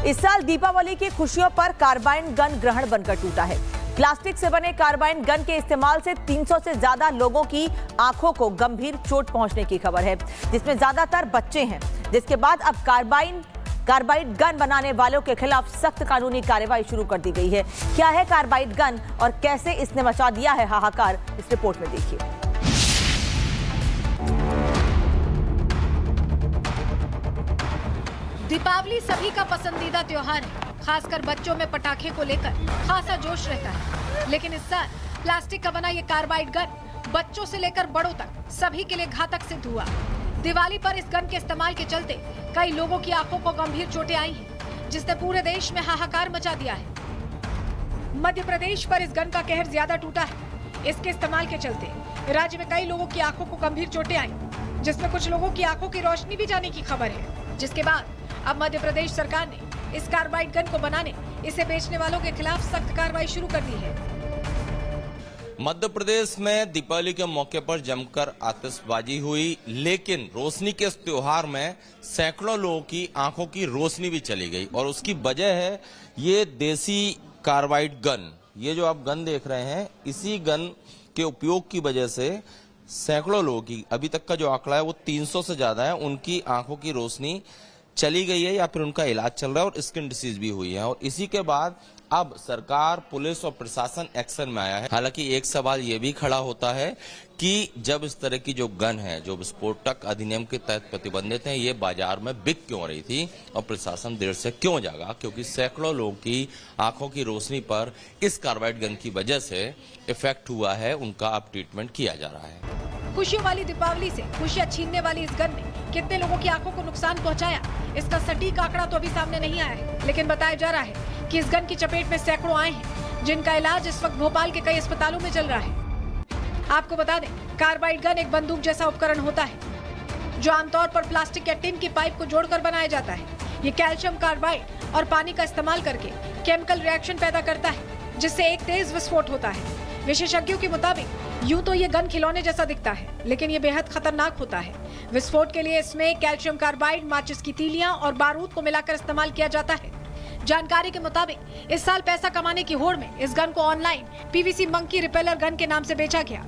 इस साल दीपावली की खुशियों पर कार्बाइन गन ग्रहण बनकर टूटा है। प्लास्टिक से बने कार्बाइन गन के इस्तेमाल से 300 से ज्यादा लोगों की आंखों को गंभीर चोट पहुंचने की खबर है, जिसमें ज्यादातर बच्चे हैं। जिसके बाद अब कार्बाइड गन बनाने वालों के खिलाफ सख्त कानूनी कार्रवाई शुरू कर दी गई है। क्या है कार्बाइड गन और कैसे इसने मचा दिया है हाहाकार, इस रिपोर्ट में देखिए। दीपावली सभी का पसंदीदा त्योहार है। खासकर बच्चों में पटाखे को लेकर खासा जोश रहता है, लेकिन इस साल प्लास्टिक का बना ये कार्बाइड गन बच्चों से लेकर बड़ों तक सभी के लिए घातक सिद्ध हुआ। दिवाली पर इस गन के इस्तेमाल के चलते कई लोगों की आंखों को गंभीर चोटें आई हैं, जिसने पूरे देश में हाहाकार मचा दिया है। मध्य प्रदेश पर इस गन का कहर ज्यादा टूटा है। इसके इस्तेमाल के चलते राज्य में कई लोगों की आंखों को गंभीर चोटें आई, जिसमें कुछ लोगों की आंखों की रोशनी भी जाने की खबर है। जिसके बाद अब मध्य प्रदेश सरकार ने इस कार्बाइड गन को बनाने, इसे बेचने वालों के खिलाफ सख्त कार्रवाई शुरू कर दी है। मध्य प्रदेश में दीपावली के मौके पर जमकर आतिशबाजी हुई, लेकिन रोशनी के इस त्योहार में सैकड़ों लोगों की आंखों की रोशनी भी चली गई और उसकी वजह है ये देसी कार्बाइड गन। ये जो आप गन देख रहे हैं, इसी गन के उपयोग की वजह से सैकड़ों लोगों की, अभी तक का जो आंकड़ा है वो 300 से ज्यादा है, उनकी आंखों की रोशनी चली गई है या फिर उनका इलाज चल रहा है और स्किन डिसीज भी हुई है। और इसी के बाद अब सरकार, पुलिस और प्रशासन एक्शन में आया है। हालांकि एक सवाल ये भी खड़ा होता है कि जब इस तरह की जो गन है, जो विस्फोटक अधिनियम के तहत प्रतिबंधित है, ये बाजार में बिक क्यों रही थी और प्रशासन देर से क्यों जागा? क्योंकि सैकड़ों लोगों की आंखों की रोशनी पर इस कार्बाइड गन की वजह से इफेक्ट हुआ है, उनका अब ट्रीटमेंट किया जा रहा है। खुशियों वाली दीपावली से खुशियां छीनने वाली इस गन ने कितने लोगों की आंखों को नुकसान पहुंचाया, इसका सटीक आंकड़ा तो अभी सामने नहीं आया है, लेकिन बताया जा रहा है कि इस गन की चपेट में सैकड़ों आए हैं, जिनका इलाज इस वक्त भोपाल के कई अस्पतालों में चल रहा है। आपको बता दें, कार्बाइड गन एक बंदूक जैसा उपकरण होता है, जो आमतौर पर प्लास्टिक या टिन की पाइप को जोड़कर बनाया जाता है। ये कैल्शियम कार्बाइड और पानी का इस्तेमाल करके केमिकल रिएक्शन पैदा करता है, जिससे एक तेज विस्फोट होता है। विशेषज्ञों के मुताबिक यूं तो ये गन खिलौने जैसा दिखता है, लेकिन ये बेहद खतरनाक होता है। विस्फोट के लिए इसमें कैल्शियम कार्बाइड, माचिस की तीलियां और बारूद को मिलाकर इस्तेमाल किया जाता है। जानकारी के मुताबिक इस साल पैसा कमाने की होड़ में इस गन को online PVC monkey repeller gun के नाम से बेचा गया।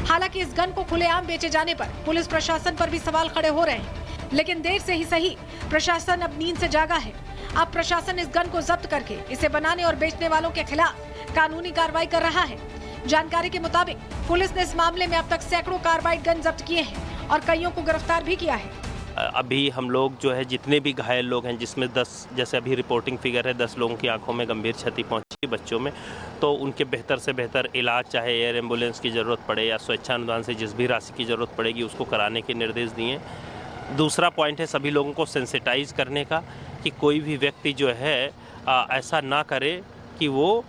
हालांकि इस गन को खुलेआम बेचे जाने पर पुलिस प्रशासन पर भी सवाल खड़े हो रहे हैं, लेकिन देर से ही सही, प्रशासन अब नींद से जागा है। अब प्रशासन इस गन को जब्त करके इसे बनाने और बेचने वालों के खिलाफ कानूनी कार्रवाई कर रहा है। जानकारी के मुताबिक पुलिस ने इस मामले में अब तक सैकड़ों कार्बाइड गन जब्त किए हैं और कईयों को गिरफ्तार भी किया है। अभी हम लोग जो है जितने भी घायल लोग हैं, जिसमें 10, जैसे अभी रिपोर्टिंग फिगर है, 10 लोगों की आंखों में गंभीर क्षति पहुंची बच्चों में, तो उनके बेहतर से बेहतर इलाज, चाहे एयर एम्बुलेंस की ज़रूरत पड़े या स्वेच्छानुदान से जिस भी राशि की ज़रूरत पड़ेगी उसको कराने के निर्देश दिए। दूसरा पॉइंट है सभी लोगों को सेंसिटाइज करने का, कि कोई भी व्यक्ति जो है ऐसा ना करे कि वो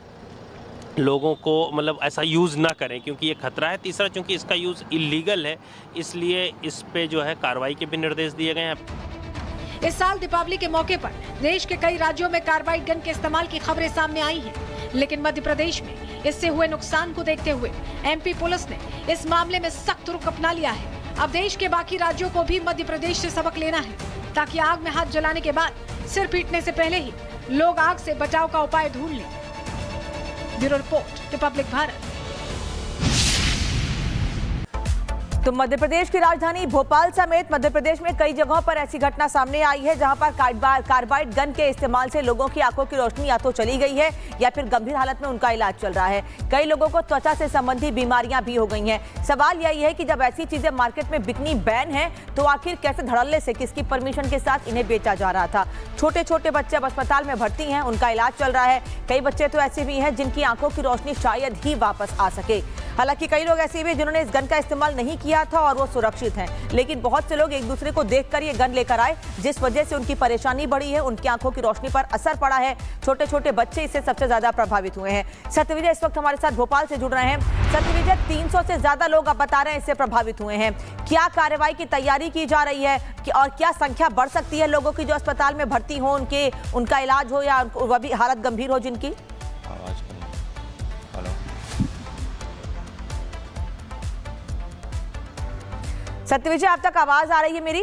लोगों को मतलब ऐसा यूज़ ना करें, क्योंकि ये खतरा है। तीसरा, चूंकि इसका यूज़ इलीगल है, इसलिए इस पे जो है कार्रवाई के भी निर्देश दिए गए हैं। इस साल दीपावली के मौके पर देश के कई राज्यों में कार्बाइड गन के इस्तेमाल की खबरें सामने आई हैं, लेकिन मध्य प्रदेश में इससे हुए नुकसान को देखते हुए एमपी पुलिस ने इस मामले में सख्त रुख अपना लिया है। अब देश के बाकी राज्यों को भी मध्य प्रदेश से सबक लेना है, ताकि आग में हाथ जलाने के बाद सिर पीटने से पहले ही लोग आग से बचाव का उपाय ढूंढ लें। Bureau report, Republic Bharat. तो मध्य प्रदेश की राजधानी भोपाल समेत मध्य प्रदेश में कई जगहों पर ऐसी घटना सामने आई है, जहां पर कार्बाइड गन के इस्तेमाल से लोगों की आंखों की रोशनी या तो चली गई है या फिर गंभीर हालत में उनका इलाज चल रहा है। कई लोगों को त्वचा से संबंधी बीमारियां भी हो गई हैं। सवाल यही है कि जब ऐसी चीजें मार्केट में बिकनी बैन है, तो आखिर कैसे धड़ल्ले से, किसकी परमिशन के साथ इन्हें बेचा जा रहा था? छोटे छोटे बच्चे अब अस्पताल में भर्ती हैं, उनका इलाज चल रहा है। कई बच्चे तो ऐसे भी हैं जिनकी आंखों की रोशनी शायद ही वापस आ सके। हालांकि कई लोग ऐसे भी जिन्होंने इस गन का इस्तेमाल नहीं किया था और वो सुरक्षित हैं, लेकिन बहुत से लोग एक दूसरे को देखकर ये गन लेकर आए, जिस वजह से उनकी परेशानी बढ़ी है, उनकी आंखों की रोशनी पर असर पड़ा है। छोटे छोटे बच्चे इससे सबसे ज्यादा प्रभावित हुए हैं। सत्यविजय इस वक्त हमारे साथ भोपाल से जुड़ रहे हैं। सत्यविजय, 300 से ज्यादा लोग अब बता रहे हैं इससे प्रभावित हुए हैं। क्या कार्रवाई की तैयारी की जा रही है और क्या संख्या बढ़ सकती है लोगों की जो अस्पताल में भर्ती हो, उनका इलाज हो या वह भी हालत गंभीर हो जिनकी? सत्यविजय, अब तक आवाज आ रही है मेरी?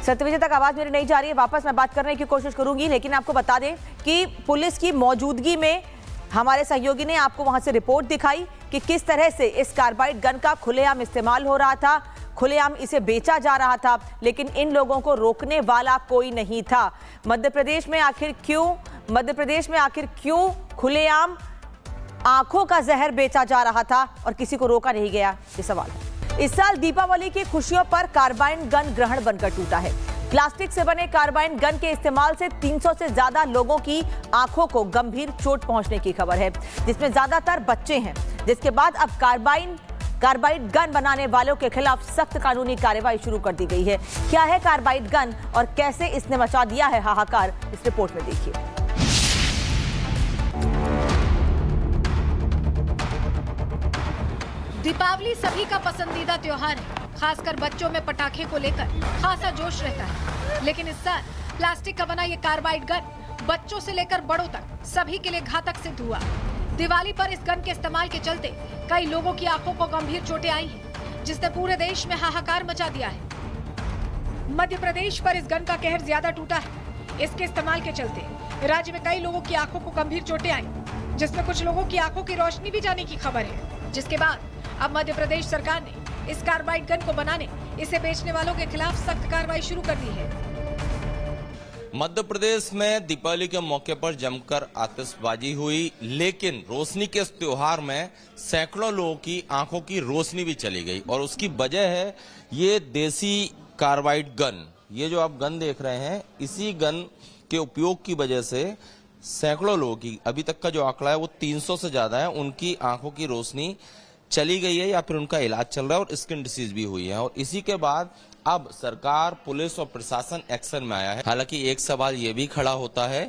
सत्यविजय तक आवाज मेरी नहीं जा रही है, वापस मैं बात करने की कोशिश करूंगी, लेकिन आपको बता दें कि पुलिस की मौजूदगी में हमारे सहयोगी ने आपको वहां से रिपोर्ट दिखाई कि किस तरह से इस कार्बाइड गन का खुलेआम इस्तेमाल हो रहा था, खुलेआम इसे बेचा जा रहा था, लेकिन इन लोगों को रोकने वाला कोई नहीं था। मध्य प्रदेश में आखिर क्यों खुलेआम आंखों का जहर बेचा जा रहा था और किसी को रोका नहीं गया, ये सवाल है। इस साल दीपावली की खुशियों पर कार्बाइन गन ग्रहण बनकर टूटा है। प्लास्टिक से बने कार्बाइन गन के इस्तेमाल से 300 से ज्यादा लोगों की आंखों को गंभीर चोट पहुंचने की खबर है, जिसमें ज्यादातर बच्चे हैं, जिसके बाद अब कार्बाइड गन बनाने वालों के खिलाफ सख्त कानूनी कार्रवाई शुरू कर दी गई है। क्या है कार्बाइड गन और कैसे इसने मचा दिया है हाहाकार, इस रिपोर्ट में देखिए। दीपावली सभी का पसंदीदा त्योहार है, खासकर बच्चों में पटाखे को लेकर खासा जोश रहता है। लेकिन इस साल प्लास्टिक का बना ये कार्बाइड गन बच्चों से लेकर बड़ों तक सभी के लिए घातक सिद्ध हुआ। दिवाली पर इस गन के इस्तेमाल के चलते कई लोगों की आंखों को गंभीर चोटें आई हैं, जिसने पूरे देश में हाहाकार मचा दिया है। मध्य प्रदेश पर इस गन का कहर ज्यादा टूटा है। इसके इस्तेमाल के चलते राज्य में कई लोगों की आंखों को गंभीर चोटें आई, जिसमें कुछ लोगों की आंखों की रोशनी भी जाने की खबर है, जिसके बाद अब मध्य प्रदेश सरकार ने इस कार्बाइड गन को बनाने, इसे बेचने वालों के खिलाफ सख्त कार्रवाई शुरू कर दी है। मध्य प्रदेश में दीपावली के मौके पर जमकर आतिशबाजी हुई, लेकिन रोशनी के इस त्योहार में सैकड़ों लोगों की आंखों की रोशनी भी चली गई और उसकी वजह है ये देसी कार्बाइड गन। ये जो आप गन देख रहे हैं, इसी गन के उपयोग की वजह से सैकड़ों लोगों की, अभी तक का जो आंकड़ा है वो 300 से ज्यादा है, उनकी आंखों की रोशनी चली गई है या फिर उनका इलाज चल रहा है और स्किन डिसीज भी हुई है। और इसी के बाद अब सरकार, पुलिस और प्रशासन एक्शन में आया है। हालांकि एक सवाल ये भी खड़ा होता है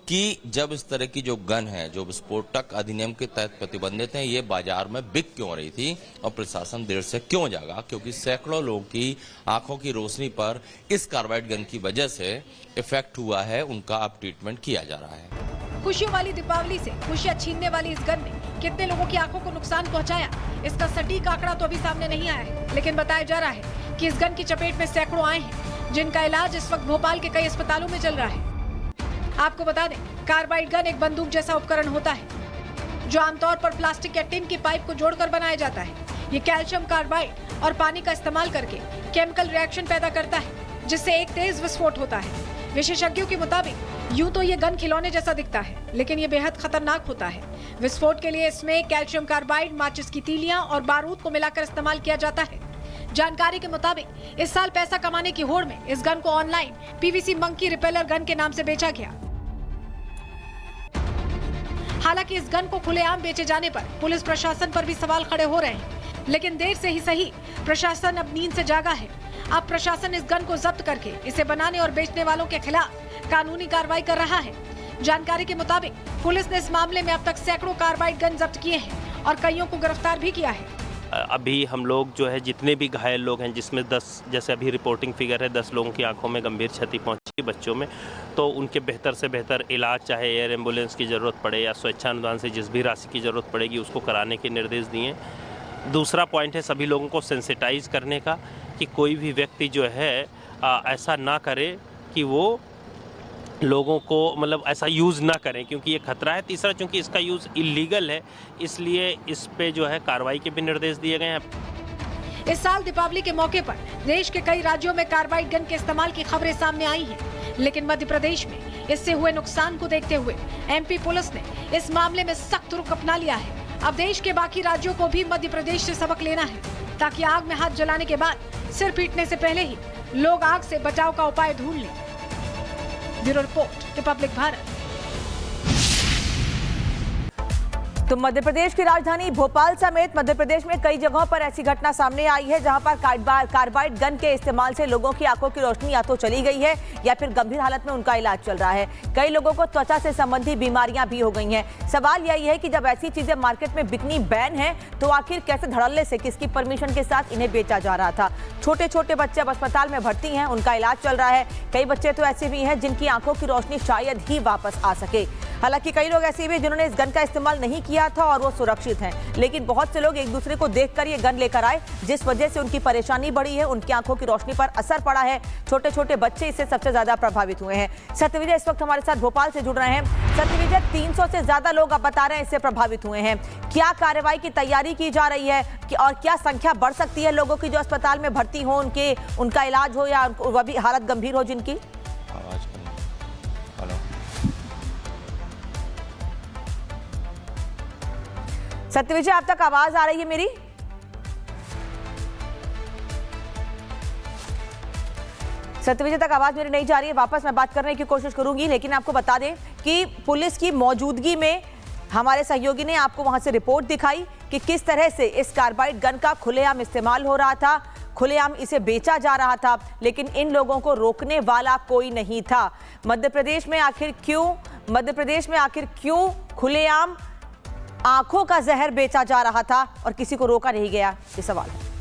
कि जब इस तरह की जो गन है, जो विस्फोटक अधिनियम के तहत प्रतिबंधित है, ये बाजार में बिक क्यों रही थी और प्रशासन देर से क्यों जागा? क्योंकि सैकड़ों लोगों की आंखों की रोशनी पर इस कार्बाइड गन की वजह से इफेक्ट हुआ है, उनका अब ट्रीटमेंट किया जा रहा है। खुशियों वाली दीपावली से खुशियां छीनने वाली इस गन ने कितने लोगों की आंखों को नुकसान पहुंचाया, इसका सटीक आंकड़ा तो अभी सामने नहीं आया है, लेकिन बताया जा रहा है कि इस गन की चपेट में सैकड़ों आए हैं, जिनका इलाज इस वक्त भोपाल के कई अस्पतालों में चल रहा है। आपको बता दें, कार्बाइड गन एक बंदूक जैसा उपकरण होता है, जो आमतौर पर प्लास्टिक या टिन की पाइप को जोड़कर बनाया जाता है। ये कैल्शियम कार्बाइड और पानी का इस्तेमाल करके केमिकल रिएक्शन पैदा करता है, जिससे एक तेज विस्फोट होता है। विशेषज्ञों के मुताबिक यूं तो ये गन खिलौने जैसा दिखता है, लेकिन ये बेहद खतरनाक होता है। विस्फोट के लिए इसमें कैल्शियम कार्बाइड, माचिस की तीलियां और बारूद को मिलाकर इस्तेमाल किया जाता है। जानकारी के मुताबिक इस साल पैसा कमाने की होड़ में इस गन को online PVC monkey repeller gun के नाम से बेचा गया। हालांकि इस गन को खुलेआम बेचे जाने पर पुलिस प्रशासन पर भी सवाल खड़े हो रहे हैं, लेकिन देर से ही सही, प्रशासन अब नींद से जागा है। अब प्रशासन इस गन को जब्त करके इसे बनाने और बेचने वालों के खिलाफ कानूनी कार्रवाई कर रहा है। जानकारी के मुताबिक पुलिस ने इस मामले में अब तक सैकड़ों कार्बाइड गन जब्त किए हैं और कईयों को गिरफ्तार भी किया है। अभी हम लोग जो है जितने भी घायल लोग हैं, जिसमें 10, जैसे अभी रिपोर्टिंग फिगर है, 10 लोगों की आंखों में गंभीर क्षति पहुंची बच्चों में, तो उनके बेहतर से बेहतर इलाज, चाहे एयर एम्बुलेंस की ज़रूरत पड़े या स्वेच्छानुदान से जिस भी राशि की ज़रूरत पड़ेगी उसको कराने के निर्देश दिए। दूसरा पॉइंट है सभी लोगों को सेंसिटाइज करने का, कि कोई भी व्यक्ति जो है ऐसा ना करे कि वो लोगों को मतलब ऐसा यूज़ ना करें, क्योंकि ये खतरा है। तीसरा, चूंकि इसका यूज़ इलीगल है, इसलिए इस पे जो है कार्रवाई के भी निर्देश दिए गए हैं। इस साल दीपावली के मौके पर देश के कई राज्यों में कार्बाइड गन के इस्तेमाल की खबरें सामने आई हैं, लेकिन मध्य प्रदेश में इससे हुए नुकसान को देखते हुए एमपी पुलिस ने इस मामले में सख्त रुख अपना लिया है। अब देश के बाकी राज्यों को भी मध्य प्रदेश से सबक लेना है, ताकि आग में हाथ जलाने के बाद सिर पीटने से पहले ही लोग आग से बचाव का उपाय ढूंढ लें। Bureau report, Republic Bharat. तो मध्य प्रदेश की राजधानी भोपाल समेत मध्य प्रदेश में कई जगहों पर ऐसी घटना सामने आई है जहां पर कार्बाइड गन के इस्तेमाल से लोगों की आंखों की रोशनी या तो चली गई है या फिर गंभीर हालत में उनका इलाज चल रहा है। कई लोगों को त्वचा से संबंधी बीमारियां भी हो गई हैं। सवाल यही है कि जब ऐसी चीजें मार्केट में बिकनी बैन है तो आखिर कैसे धड़ल्ले से, किसकी परमिशन के साथ इन्हें बेचा जा रहा था। छोटे छोटे बच्चे अब अस्पताल में भर्ती हैं, उनका इलाज चल रहा है। कई बच्चे तो ऐसे भी हैं जिनकी आंखों की रोशनी शायद ही वापस आ सके। हालांकि कई लोग ऐसे भी हैं जिन्होंने इस गन का इस्तेमाल नहीं किया था और वो सुरक्षित हैं, लेकिन बहुत से लोग एक दूसरे को देखकर ये गन लेकर आए, जिस वजह से उनकी परेशानी बढ़ी है, उनकी आंखों की रोशनी पर असर पड़ा है। छोटे छोटे बच्चे इससे सबसे ज्यादा प्रभावित हुए हैं। सत्यविजय इस वक्त हमारे साथ भोपाल से जुड़ रहे हैं। सत्यविजय, 300 से ज्यादा लोग अब बता रहे हैं इससे प्रभावित हुए हैं। क्या कार्रवाई की तैयारी की जा रही है और क्या संख्या बढ़ सकती है लोगों की जो अस्पताल में भर्ती हो, उनका इलाज हो या वह भी हालत गंभीर हो जिनकी? आवाज हेलो, सत्यविजय, आप तक आवाज आ रही है मेरी? सत्यविजय तक आवाज मेरी नहीं जा रही है। वापस मैं बात करने की कोशिश करूंगी, लेकिन आपको बता दें कि पुलिस की मौजूदगी में हमारे सहयोगी ने आपको वहां से रिपोर्ट दिखाई कि किस तरह से इस कार्बाइड गन का खुलेआम इस्तेमाल हो रहा था, खुलेआम इसे बेचा जा रहा था, लेकिन इन लोगों को रोकने वाला कोई नहीं था। मध्य प्रदेश में आखिर क्यों खुलेआम आंखों का जहर बेचा जा रहा था और किसी को रोका नहीं गया, ये सवाल है।